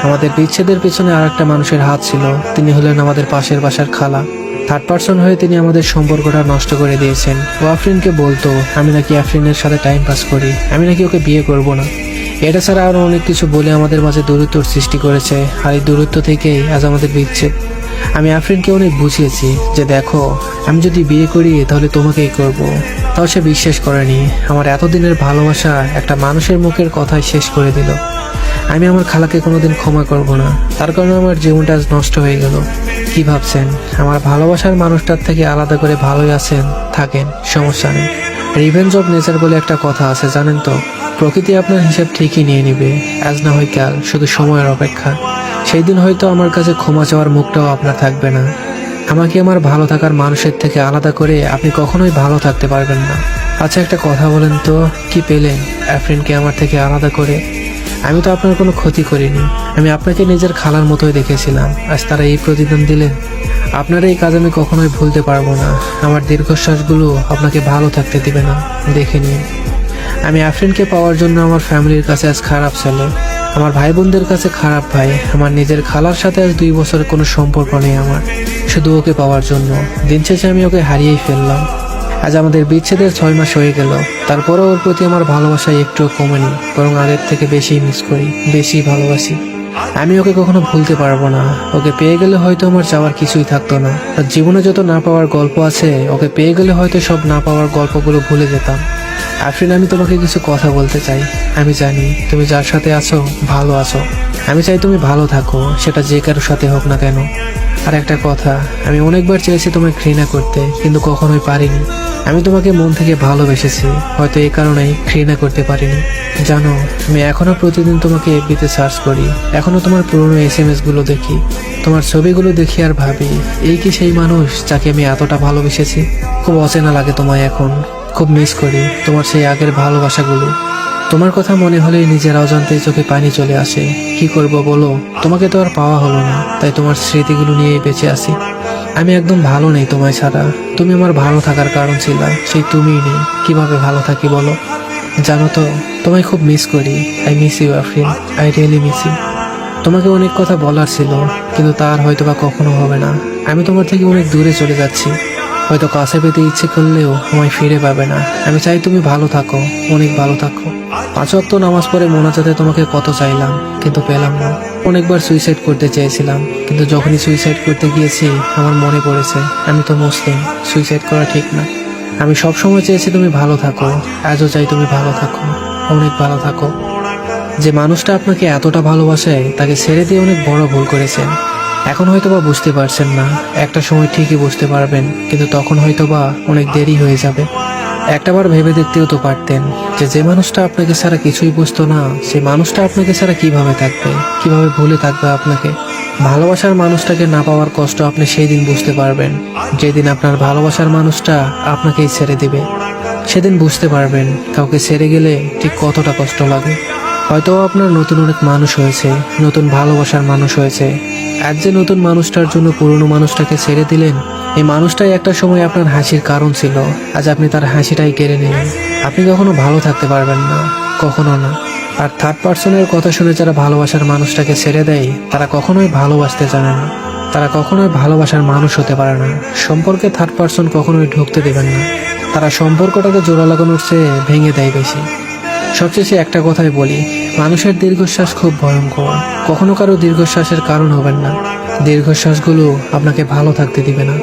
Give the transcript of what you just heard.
আমাদের বিচ্ছেদের পেছনে আর একটা মানুষের হাত ছিল। তিনি হলেন আমাদের পাশের বাসার খালা। থার্ড পার্সন হয়ে তিনি আমাদের সম্পর্কটা নষ্ট করে দিয়েছেন। ও আফরিনকে বলতো আমি নাকি আফরিনের সাথে টাইম পাস করি, আমি নাকি ওকে বিয়ে করব না। এটা ছাড়া আরো অনেক কিছু বলে আমাদের মাঝে দূরত্বর সৃষ্টি করেছে। আর এই দূরত্ব থেকেই আজ আমাদের বিচ্ছেদ। আমি আফরিনকে অনেক বুঝিয়েছি যে দেখো, আমি যদি বিয়ে করি তাহলে তোমাকেই করব। তাও সে বিশ্বাস করেনি। আমার এতদিনের ভালোবাসা একটা মানুষের মুখের কথাই শেষ করে দিল। আমি আমার খালাকে কোনোদিন ক্ষমা করব না। তার কারণে আমার জীবনটা আজ নষ্ট হয়ে গেল। কি ভাবছেন আমার ভালোবাসার মানুষটার থেকে আলাদা করে ভালোই আছেন? থাকেন, সমস্যা নেই। রিভেঞ্জ অফ নেচার বলে একটা কথা আছে, জানেন তো? প্রকৃতি আপনার হিসাব ঠিকই নিয়ে নিবে, আজ না হয় কাল, শুধু সময়ের অপেক্ষা। সেই দিন হয়তো আমার কাছে ক্ষমা চাওয়ার মুখটাও আপনার থাকবে না। আমাকে আমার ভালো থাকার মানুষের থেকে আলাদা করে আপনি কখনোই ভালো থাকতে পারবেন না। আচ্ছা, একটা কথা বলেন তো, কি পেলেন আফরিনকে আমার থেকে আলাদা করে? আমি তো আপনার কোনো ক্ষতি করিনি। আমি আপনাকে নিজের খালার মতোই দেখেছিলাম। আজ তারা এই প্রতিদান দিলেন। আপনার এই কাজ আমি কখনোই ভুলতে পারবো না। আমার দীর্ঘশ্বাসগুলো আপনাকে ভালো থাকতে দিবে না, দেখে নিন। আমি আফরিনকে পাওয়ার জন্য আমার ফ্যামিলির কাছে আজ খারাপ ছেলে, আমার ভাই বোনদের কাছে খারাপ ভাই, আমার নিজের খালার সাথে আজ 2 বছরের কোনো সম্পর্ক নেই আমার, শুধু ওকে পাওয়ার জন্য। দিন শেষে আমি ওকে হারিয়েই ফেললাম। আজ আমাদের বিচ্ছেদের 6 মাস হয়ে গেল। তারপরও ওর প্রতি আমার ভালোবাসা একটুও কমেনি, বরং আগের থেকে বেশি মিস করি, বেশি ভালোবাসি। আমি ওকে কখনো ভুলতে পারবো না। ওকে পেয়ে গেলে হয়তো আমার চাওয়ার কিছুই থাকতো না। আর জীবনে যত না পাওয়ার গল্প আছে, ওকে পেয়ে গেলে হয়তো সব না পাওয়ার গল্পগুলো ভুলে যেতাম। আফরিন, আমি তোমাকে কিছু কথা বলতে চাই। আমি জানি তুমি যার সাথে আছো ভালো আছো। আমি চাই তুমি ভালো থাকো, সেটা যে কারোর সাথে হোক না কেন। আর একটা কথা, আমি অনেকবার চেয়েছি তোমায় ঘৃণা করতে, কিন্তু কখনোই পারিনি। আমি তোমাকে মন থেকে ভালোবেসেছি, হয়তো এই কারণেই ঘৃণা করতে পারিনি। জানো, আমি এখনো প্রতিদিন তোমাকে এফবিতে সার্চ করি, এখনো তোমার পুরনো SMS গুলো দেখি, তোমার ছবিগুলো দেখি আর ভাবি, এই কি সেই মানুষ যাকে আমি এতটা ভালোবেসেছি? খুব অচেনা লাগে তোমায় এখন, খুব মিস করি তোমার সেই আগের ভালোবাসাগুলো। তোমার কথা মনে হলেই নিজের অজান্তে চোখে পানি চলে আসে। কি করব বলো, তোমাকে তো আর পাওয়া হলো না, তাই তোমার স্মৃতিগুলো নিয়েই বেঁচে আছি। আমি একদম ভালো নেই তোমায় ছাড়া। তুমি আমার ভালো থাকার কারণ ছিলা, সেই তুমিই নেই, কিভাবে ভালো থাকি বলো? জানো তো, তোমায় খুব মিস করি। I miss you Afrin, I really miss you. তোমাকে অনেক কথা বলার ছিল, কিন্তু তার হয়তো বা কখনো হবে না। আমি তোমার থেকে অনেক দূরে চলে যাচ্ছি, হয়তো কাছে পেতে ইচ্ছে করলেও আমায় ফিরে পাবে না। আমি চাই তুমি ভালো থাকো, অনেক ভালো থাকো। 5 ওয়াক্ত নামাজ পড়ে মোনাজাতে তোমাকে কত চাইলাম, কিন্তু পেলাম না। অনেকবার সুইসাইড করতে চেয়েছিলাম, কিন্তু যখনই সুইসাইড করতে গিয়েছি আমার মনে পড়েছে আমি তো মুসলিম, সুইসাইড করা ঠিক না। আমি সবসময় চেয়েছি তুমি ভালো থাকো, আজও চাই তুমি ভালো থাকো, অনেক ভালো থাকো। যে মানুষটা আপনাকে এতটা ভালোবাসে, তাকে ছেড়ে দিয়ে অনেক বড় ভুল করেছেন। এখন হয়তোবা বুঝতে পারছেন না, একটা সময় ঠিকই বুঝতে পারবেন, কিন্তু তখন হয়তোবা অনেক দেরি হয়ে যাবে। একটাবার ভেবে দেখতেও তো পারতেন যে মানুষটা আপনাকে ছাড়া কিছুই বুঝতো না, সেই মানুষটা আপনাকে ছাড়া কিভাবে থাকবে, কিভাবে ভুলে থাকবে আপনাকে। ভালোবাসার মানুষটাকে না পাওয়ার কষ্ট আপনি সেই দিন বুঝতে পারবেন, যেদিন আপনার ভালোবাসার মানুষটা আপনাকেই ছেড়ে দিবে। সেদিন বুঝতে পারবেন কাউকে ছেড়ে গেলে ঠিক কতটা কষ্ট লাগে। হয়তো আপনার নতুন অনেক মানুষ হয়েছে, নতুন ভালোবাসার মানুষ হয়েছে। আজ যে নতুন মানুষটার জন্য পুরনো মানুষটাকে ছেড়ে দিলেন, এই মানুষটাই একটা সময় আপনার হাসির কারণ ছিল। আজ আপনি তার হাসিটাই কেড়ে নিলেন। আপনি কখনো ভালো থাকতে পারবেন না, কখনো না। আর থার্ড পার্সনের কথা শুনে যারা ভালোবাসার মানুষটাকে ছেড়ে দেয়, তারা কখনোই ভালোবাসতে জানে না, তারা কখনোই ভালোবাসার মানুষ হতে পারে না। সম্পর্কে থার্ড পার্সন কখনোই ঢুকতে দেবেন না। তারা সম্পর্কটাকে জোড়া লাগানোর চেয়ে ভেঙে দেয় বেশি। সবশেষে একটা কথাই বলি, মানুষের দীর্ঘশ্বাস খুব ভয়ঙ্কর। কখনো কারো দীর্ঘশ্বাসের কারণ হবেন না। দীর্ঘশ্বাসগুলো আপনাকে ভালো থাকতে দিবে না।